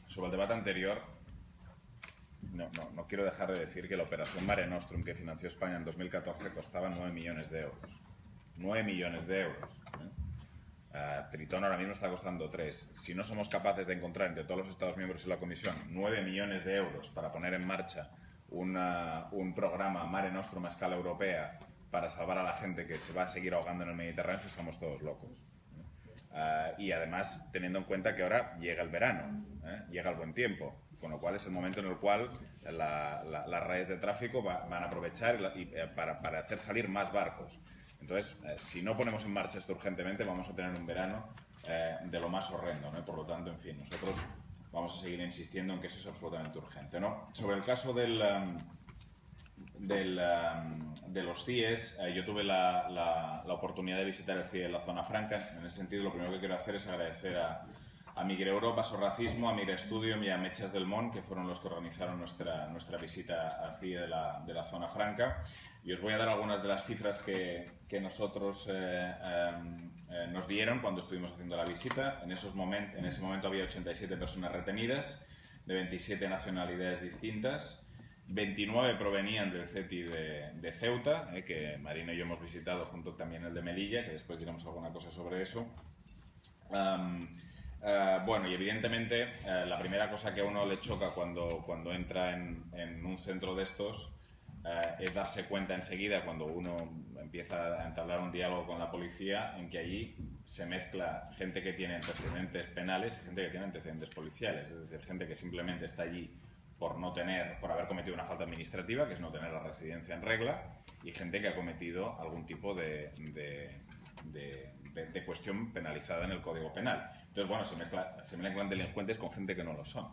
Sobre el debate anterior, no quiero dejar de decir que la operación Mare Nostrum que financió España en 2014 costaba 9 millones de euros. 9 millones de euros. Tritón ahora mismo está costando 3. Si no somos capaces de encontrar entre todos los Estados miembros y la Comisión 9 millones de euros para poner en marcha un programa Mare Nostrum a escala europea para salvar a la gente que se va a seguir ahogando en el Mediterráneo, estamos todos locos. Y además teniendo en cuenta que ahora llega el verano, llega el buen tiempo, con lo cual es el momento en el cual las redes de tráfico van a aprovechar para hacer salir más barcos. Entonces, si no ponemos en marcha esto urgentemente, vamos a tener un verano de lo más horrendo, ¿no? Por lo tanto, en fin, nosotros vamos a seguir insistiendo en que eso es absolutamente urgente, ¿no? Sobre el caso de los CIEs, yo tuve la oportunidad de visitar el CIE de la Zona Franca. En ese sentido, lo primero que quiero hacer es agradecer a Migre Europa, Sorracismo, a Migre Studium y a Metges del Món, que fueron los que organizaron nuestra visita al CIE de la Zona Franca. Y os voy a dar algunas de las cifras que nosotros nos dieron cuando estuvimos haciendo la visita. En ese momento había 87 personas retenidas, de 27 nacionalidades distintas. 29 provenían del CETI de Ceuta, que Marina y yo hemos visitado, junto también el de Melilla, que después diremos alguna cosa sobre eso. Bueno, y evidentemente la primera cosa que a uno le choca cuando entra en un centro de estos es darse cuenta enseguida, cuando uno empieza a entablar un diálogo con la policía, en que allí se mezcla gente que tiene antecedentes penales y gente que tiene antecedentes policiales, es decir, gente que simplemente está allí por haber cometido una falta administrativa, que es no tener la residencia en regla, y gente que ha cometido algún tipo de cuestión penalizada en el Código Penal. Entonces, bueno, se mezclan delincuentes con gente que no lo son.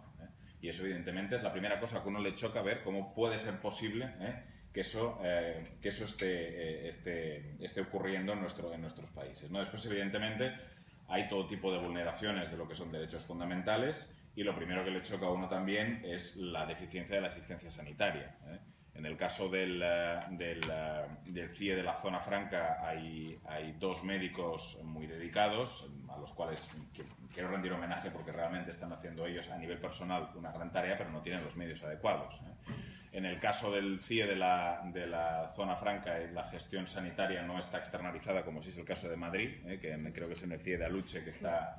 Y eso, evidentemente, es la primera cosa que a uno le choca, ver cómo puede ser posible que eso esté ocurriendo en nuestros países, ¿no? Después, evidentemente, hay todo tipo de vulneraciones de lo que son derechos fundamentales. Y lo primero que le choca a uno también es la deficiencia de la asistencia sanitaria. En el caso del CIE de la Zona Franca hay 2 médicos muy dedicados, a los cuales quiero rendir homenaje porque realmente están haciendo ellos a nivel personal una gran tarea, pero no tienen los medios adecuados. En el caso del CIE de la Zona Franca, la gestión sanitaria no está externalizada, como sí es el caso de Madrid, que creo que es en el CIE de Aluche, que está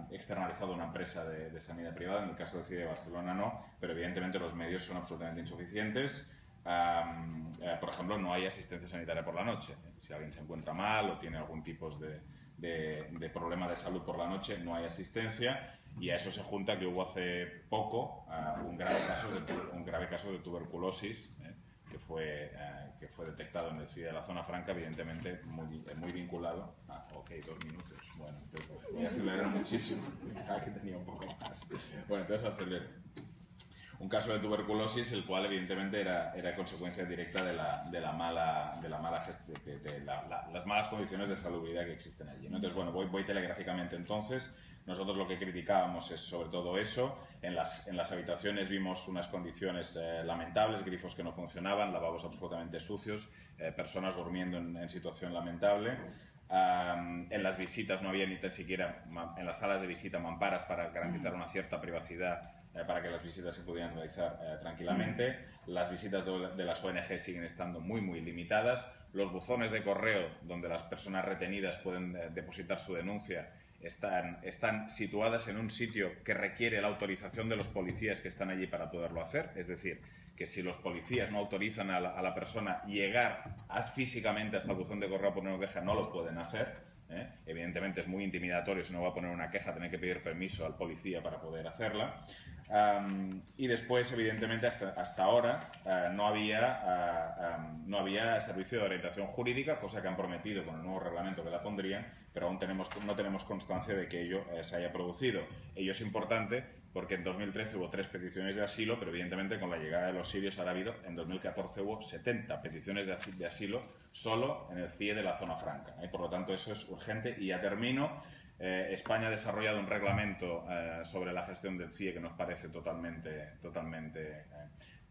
externalizado a una empresa de sanidad privada. En el caso del CIE de Barcelona no, pero evidentemente los medios son absolutamente insuficientes. Por ejemplo, no hay asistencia sanitaria por la noche. Si alguien se encuentra mal o tiene algún tipo de problema de salud por la noche, no hay asistencia. Y a eso se junta que hubo hace poco un grave caso de tuberculosis que fue detectado en el CIE de la Zona Franca, evidentemente muy vinculado. Ok, 2 minutos. Bueno, entonces voy a acelerar muchísimo. Pensaba que tenía un poco más. Bueno, entonces acelero. Un caso de tuberculosis, el cual evidentemente era consecuencia directa de las malas condiciones de salubridad que existen allí, ¿no? Entonces, bueno, voy telegráficamente entonces. Nosotros lo que criticábamos es sobre todo eso. En las habitaciones vimos unas condiciones lamentables, grifos que no funcionaban, lavabos absolutamente sucios, personas durmiendo en situación lamentable. En las visitas no había ni tan siquiera, en las salas de visita, mamparas para garantizar una cierta privacidad para que las visitas se pudieran realizar tranquilamente. Las visitas de las ONG siguen estando muy limitadas. Los buzones de correo donde las personas retenidas pueden depositar su denuncia están situadas en un sitio que requiere la autorización de los policías que están allí para poderlo hacer. Es decir, que si los policías no autorizan a la persona llegar físicamente hasta el buzón de correo a poner una queja, no lo pueden hacer. Evidentemente es muy intimidatorio, si no va a poner una queja, tener que pedir permiso al policía para poder hacerla. Y después, evidentemente, hasta ahora no había servicio de orientación jurídica, cosa que han prometido con el nuevo reglamento que la pondrían, pero aún no tenemos constancia de que ello se haya producido. Ello es importante porque en 2013 hubo 3 peticiones de asilo, pero evidentemente con la llegada de los sirios ahora en 2014 hubo 70 peticiones de asilo solo en el CIE de la Zona Franca. Por lo tanto, eso es urgente. Y ya termino. España ha desarrollado un reglamento sobre la gestión del CIE que nos parece totalmente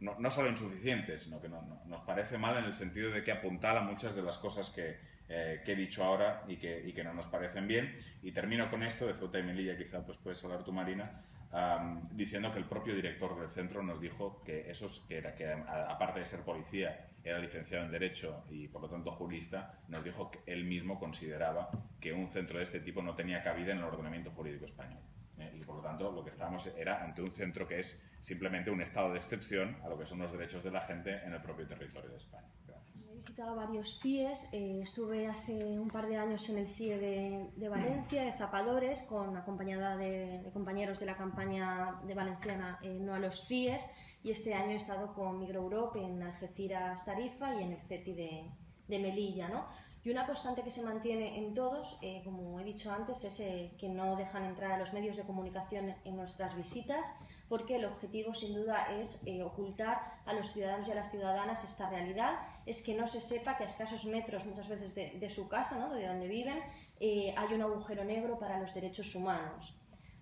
no solo insuficiente, sino que nos parece mal en el sentido de que apuntala muchas de las cosas que que he dicho ahora y que no nos parecen bien. Y termino con esto de Ceuta y Melilla, quizá pues puedes hablar tú, Marina, diciendo que el propio director del centro nos dijo que aparte de ser policía, era licenciado en Derecho y por lo tanto jurista, nos dijo que él mismo consideraba que un centro de este tipo no tenía cabida en el ordenamiento jurídico español. Y por lo tanto lo que estábamos era ante un centro que es simplemente un estado de excepción a lo que son los derechos de la gente en el propio territorio de España. Gracias. He visitado varios CIEs, estuve hace un par de años en el CIE de Valencia, de Zapadores, acompañada de compañeros de la campaña de Valenciana No a los CIEs, y este año he estado con Migro Europe en Algeciras, Tarifa, y en el CETI de Melilla, ¿no? Y una constante que se mantiene en todos, como he dicho antes, es que no dejan entrar a los medios de comunicación en nuestras visitas, porque el objetivo sin duda es ocultar a los ciudadanos y a las ciudadanas esta realidad, es que no se sepa que a escasos metros muchas veces de su casa, ¿no?, de donde viven, hay un agujero negro para los derechos humanos.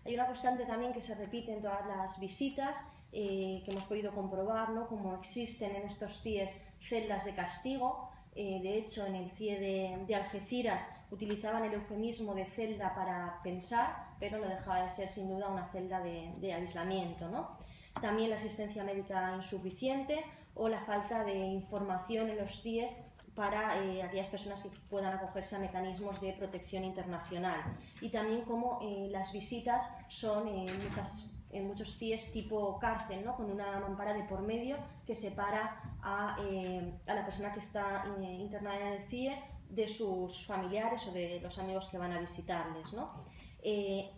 Hay una constante también que se repite en todas las visitas, que hemos podido comprobar, ¿no?, como existen en estos CIEs celdas de castigo. De hecho, en el CIE de Algeciras utilizaban el eufemismo de celda para pensar, pero no dejaba de ser sin duda una celda de aislamiento, ¿no? También la asistencia médica insuficiente o la falta de información en los CIEs para aquellas personas que puedan acogerse a mecanismos de protección internacional. Y también como las visitas son en muchos CIEs tipo cárcel, ¿no?, con una mampara de por medio que separa a la persona que está internada en el CIE de sus familiares o de los amigos que van a visitarles, ¿no?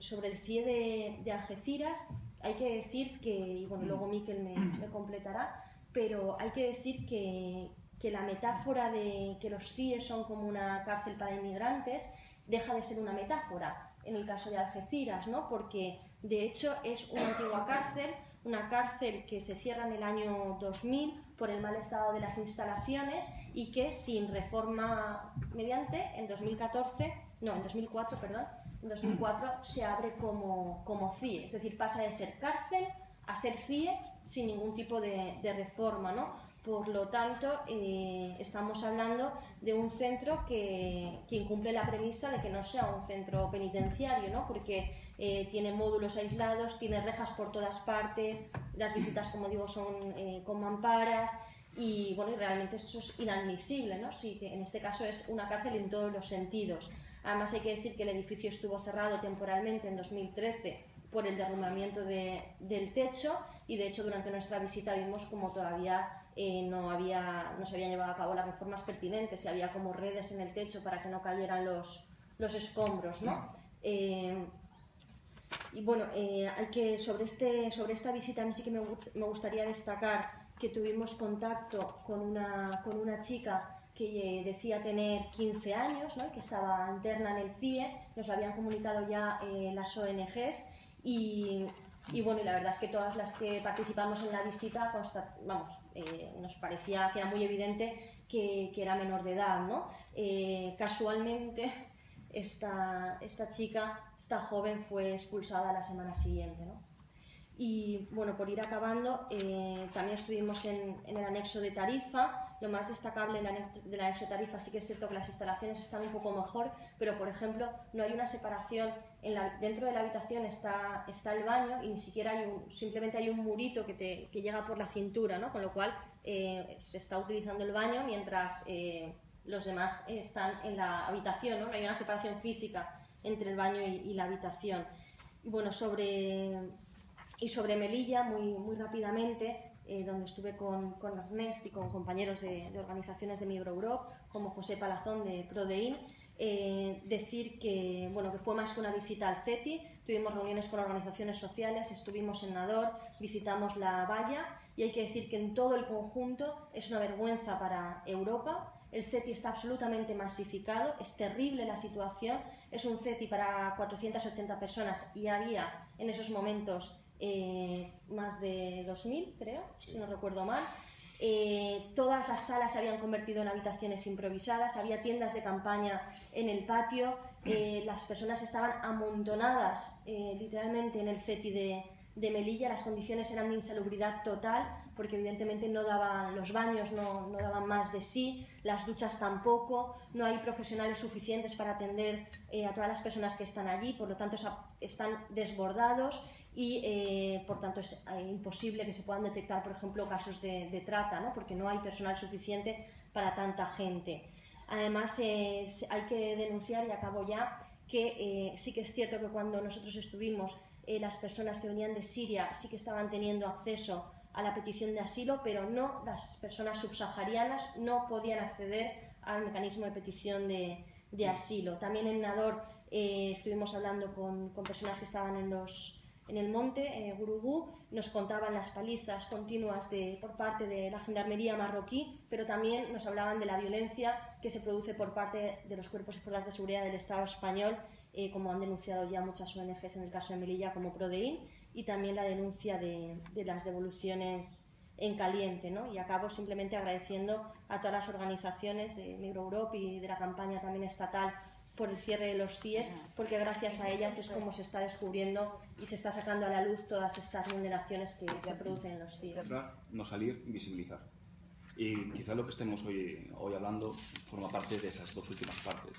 Sobre el CIE de Algeciras hay que decir que, y bueno, luego Miquel me completará, pero hay que decir que la metáfora de que los CIEs son como una cárcel para inmigrantes deja de ser una metáfora en el caso de Algeciras, ¿no?, porque de hecho es una antigua cárcel, una cárcel que se cierra en el año 2000 por el mal estado de las instalaciones y que sin reforma mediante en 2004 se abre como CIE, es decir, pasa de ser cárcel a ser CIE sin ningún tipo de reforma, ¿no? Por lo tanto, estamos hablando de un centro que incumple la premisa de que no sea un centro penitenciario, ¿no?, porque tiene módulos aislados, tiene rejas por todas partes, las visitas, como digo, son con mamparas, y bueno, y realmente eso es inadmisible, ¿no? Sí, que en este caso es una cárcel en todos los sentidos. Además, hay que decir que el edificio estuvo cerrado temporalmente en 2013 por el derrumbamiento del techo, y de hecho durante nuestra visita vimos como todavía no se habían llevado a cabo las reformas pertinentes y había como redes en el techo para que no cayeran los escombros, ¿no? Y bueno, sobre esta visita a mí sí que me gustaría destacar que tuvimos contacto con una chica que decía tener 15 años, ¿no?, que estaba interna en el CIE, nos lo habían comunicado ya las ONGs, y bueno, y la verdad es que todas las que participamos en la visita, nos parecía que era muy evidente que era menor de edad, ¿no? Casualmente, esta joven fue expulsada la semana siguiente, ¿no? Y bueno, por ir acabando, también estuvimos en el anexo de Tarifa. Lo más destacable del anexo de Tarifa, sí que es cierto que las instalaciones están un poco mejor, pero por ejemplo no hay una separación, dentro de la habitación está el baño y ni siquiera simplemente hay un murito que llega por la cintura, ¿no?, con lo cual se está utilizando el baño mientras los demás están en la habitación, ¿no? No hay una separación física entre el baño y la habitación. Y bueno, sobre Melilla, muy rápidamente, donde estuve con Ernest y con compañeros de organizaciones de Migro Europe, como José Palazón de Prodein, decir que fue más que una visita al CETI. Tuvimos reuniones con organizaciones sociales, estuvimos en Nador, visitamos la valla, y hay que decir que en todo el conjunto es una vergüenza para Europa. El CETI está absolutamente masificado, es terrible la situación, es un CETI para 480 personas y había en esos momentos más de 2.000, creo, sí, si no recuerdo mal. Todas las salas se habían convertido en habitaciones improvisadas, había tiendas de campaña en el patio, las personas estaban amontonadas literalmente en el CETI de Melilla las condiciones eran de insalubridad total, porque evidentemente no daban, los baños no daban más de sí, las duchas tampoco, no hay profesionales suficientes para atender a todas las personas que están allí, por lo tanto están desbordados y por tanto es imposible que se puedan detectar, por ejemplo, casos de trata, ¿no? Porque no hay personal suficiente para tanta gente. Además, hay que denunciar, y acabo ya, que sí que es cierto que cuando nosotros estuvimos, las personas que venían de Siria sí que estaban teniendo acceso a la petición de asilo, pero no las personas subsaharianas no podían acceder al mecanismo de petición de asilo. También en Nador estuvimos hablando con personas que estaban en el monte, Gurugú, nos contaban las palizas continuas por parte de la gendarmería marroquí, pero también nos hablaban de la violencia que se produce por parte de los cuerpos y fuerzas de seguridad del Estado español, como han denunciado ya muchas ONGs en el caso de Melilla, como Prodeín, y también la denuncia de las devoluciones en caliente, ¿no? Y acabo simplemente agradeciendo a todas las organizaciones de Migro Europe y de la campaña también estatal por el cierre de los CIES, porque gracias a ellas es como se está descubriendo y se está sacando a la luz todas estas vulneraciones que se producen en los CIES. No salir, visibilizar. Y quizás lo que estemos hoy hablando forma parte de esas dos últimas partes.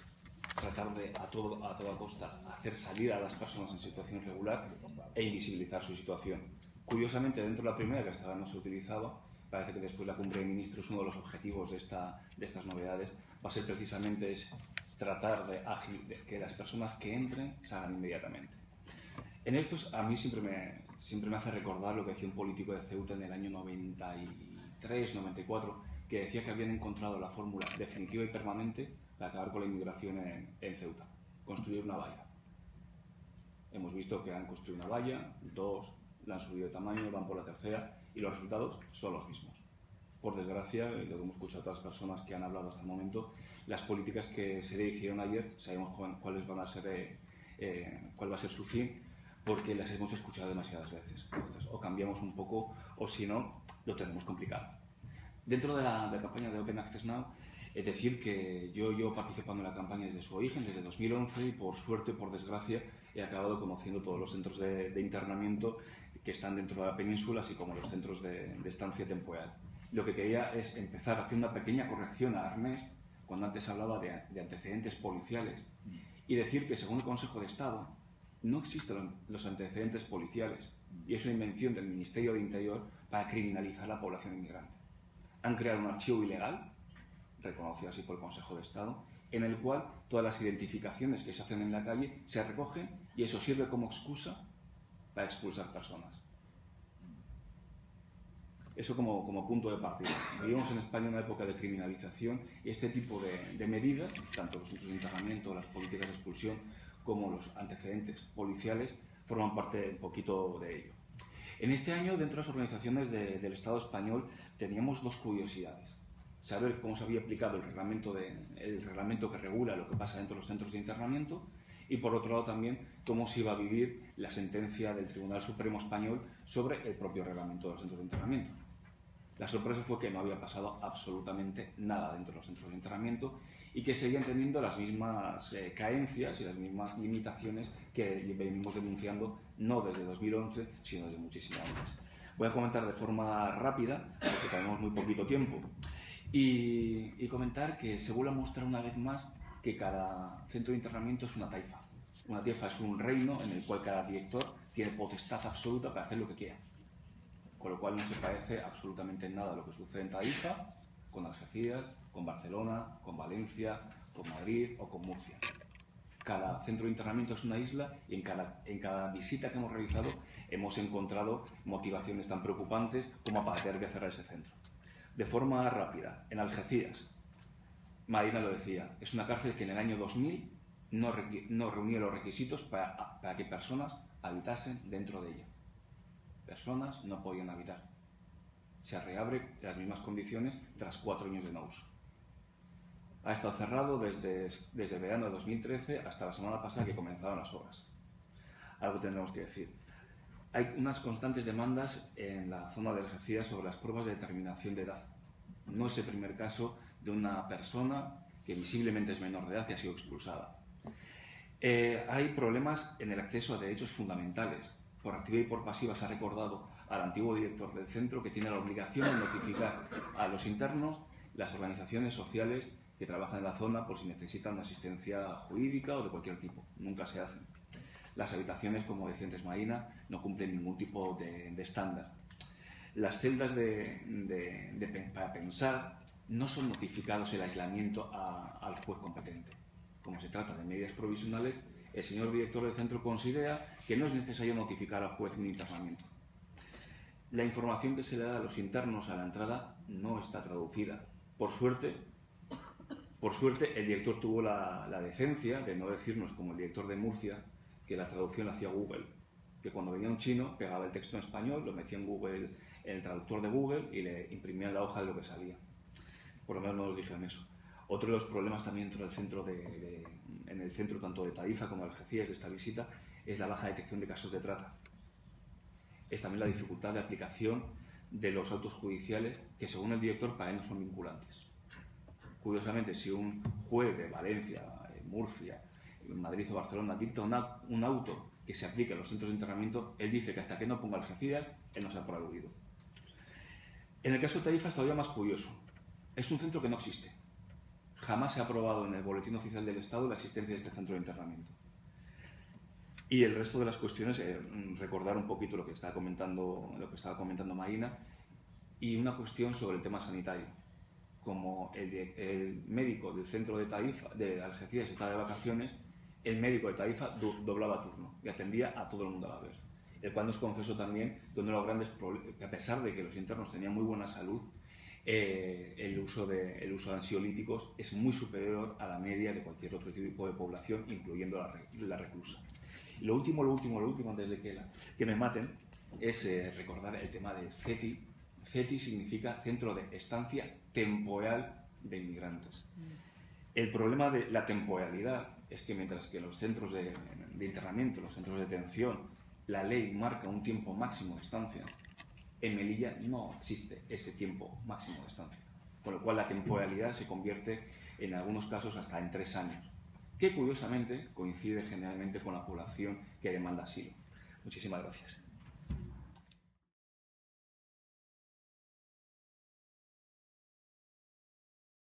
Tratar de, a toda costa, hacer salir a las personas en situación regular e invisibilizar su situación. Curiosamente, dentro de la primera, que hasta ahora no se ha utilizado, parece que después la cumbre de ministros, uno de los objetivos de estas novedades va a ser precisamente tratar de que las personas que entren salgan inmediatamente. En estos, a mí siempre me hace recordar lo que decía un político de Ceuta en el año 93, 94, que decía que habían encontrado la fórmula definitiva y permanente para acabar con la inmigración en Ceuta: construir una valla. Hemos visto que han construido una valla, dos, la han subido de tamaño, van por la tercera, y los resultados son los mismos. Por desgracia, y lo que hemos escuchado a todas las personas que han hablado hasta el momento, las políticas que se hicieron ayer, sabemos cuál va a ser su fin, porque las hemos escuchado demasiadas veces. Entonces, o cambiamos un poco, o si no, lo tenemos complicado. Dentro de la campaña de Open Access Now, es decir que yo llevo participando en la campaña desde su origen, desde 2011, y por suerte o por desgracia he acabado conociendo todos los centros de internamiento que están dentro de la península, así como los centros de estancia temporal. Lo que quería es empezar haciendo una pequeña corrección a Ernest, cuando antes hablaba de antecedentes policiales, y decir que según el Consejo de Estado no existen los antecedentes policiales, y es una invención del Ministerio de Interior para criminalizar a la población inmigrante. Han creado un archivo ilegal, reconocido así por el Consejo de Estado, en el cual todas las identificaciones que se hacen en la calle se recogen y eso sirve como excusa para expulsar personas. Eso como punto de partida. Vivimos en España una época de criminalización y este tipo de medidas, tanto los centros de internamiento, las políticas de expulsión, como los antecedentes policiales, forman parte un poquito de ello. En este año, dentro de las organizaciones del Estado español, teníamos dos curiosidades. Saber cómo se había aplicado el reglamento que regula lo que pasa dentro de los centros de internamiento, y por otro lado también cómo se iba a vivir la sentencia del Tribunal Supremo Español sobre el propio reglamento de los centros de internamiento. La sorpresa fue que no había pasado absolutamente nada dentro de los centros de internamiento y que seguían teniendo las mismas carencias y las mismas limitaciones que venimos denunciando no desde 2011, sino desde muchísimo antes. Voy a comentar de forma rápida, porque tenemos muy poquito tiempo, y comentar que se vuelve a mostrar una vez más que cada centro de internamiento es una taifa. Una taifa es un reino en el cual cada director tiene potestad absoluta para hacer lo que quiera. Con lo cual no se parece absolutamente nada a lo que sucede en Taifa, con Algeciras, con Barcelona, con Valencia, con Madrid o con Murcia. Cada centro de internamiento es una isla y en cada visita que hemos realizado hemos encontrado motivaciones tan preocupantes como para tener que cerrar ese centro. De forma rápida, en Algeciras, Marina lo decía, es una cárcel que en el año 2000 no reunía los requisitos para que personas habitasen dentro de ella. Personas no podían habitar. Se reabre en las mismas condiciones tras 4 años de no uso. Ha estado cerrado desde el verano de 2013 hasta la semana pasada que comenzaron las obras. Algo tendremos que decir. Hay unas constantes demandas en la zona de Algeciras sobre las pruebas de determinación de edad. No es el primer caso de una persona que visiblemente es menor de edad que ha sido expulsada. Hay problemas en el acceso a derechos fundamentales. por activa y por pasiva se ha recordado al antiguo director del centro que tiene la obligación de notificar a los internos las organizaciones sociales que trabajan en la zona por si necesitan asistencia jurídica o de cualquier tipo. Nunca se hacen. Las habitaciones, como decía antes Marina, no cumplen ningún tipo de estándar. Las celdas para pensar no son notificados el aislamiento al juez competente. Como se trata de medidas provisionales, el señor director del centro considera que no es necesario notificar al juez un internamiento. La información que se le da a los internos a la entrada no está traducida. Por suerte, el director tuvo la decencia de no decirnos, como el director de Murcia, que la traducción la hacía Google, que cuando venía un chino pegaba el texto en español, lo metía en Google, en el traductor de Google y le imprimía en la hoja de lo que salía. Por lo menos no nos dijeron eso. Otro de los problemas también dentro del centro en el centro tanto de Tarifa como de Algeciras de esta visita es la baja detección de casos de trata. Es también la dificultad de aplicación de los autos judiciales que, según el director, para él no son vinculantes. Curiosamente, si un juez de Valencia, Murcia, Madrid o Barcelona dicta un auto que se aplique a los centros de internamiento, él dice que hasta que no ponga Algeciras, él no se ha por aludido. En el caso de Tarifa es todavía más curioso. Es un centro que no existe. Jamás se ha aprobado en el Boletín Oficial del Estado la existencia de este centro de internamiento. Y el resto de las cuestiones, recordar un poquito lo que estaba comentando Marina, y una cuestión sobre el tema sanitario. Como el médico del centro de Tarifa, de Algeciras, estaba de vacaciones, el médico de Tarifa doblaba turno y atendía a todo el mundo a la vez. El cual nos confesó también que uno de los grandes problemas, que a pesar de que los internos tenían muy buena salud, el uso de ansiolíticos es muy superior a la media de cualquier otro tipo de población, incluyendo la reclusa. Y lo último, antes de que me maten, es recordar el tema del CETI. CETI significa Centro de Estancia Temporal de Inmigrantes. El problema de la temporalidad es que mientras que los centros de internamiento, los centros de detención, la ley marca un tiempo máximo de estancia, en Melilla no existe ese tiempo máximo de estancia, con lo cual la temporalidad se convierte en algunos casos hasta en 3 años, que curiosamente coincide generalmente con la población que demanda asilo. Muchísimas gracias.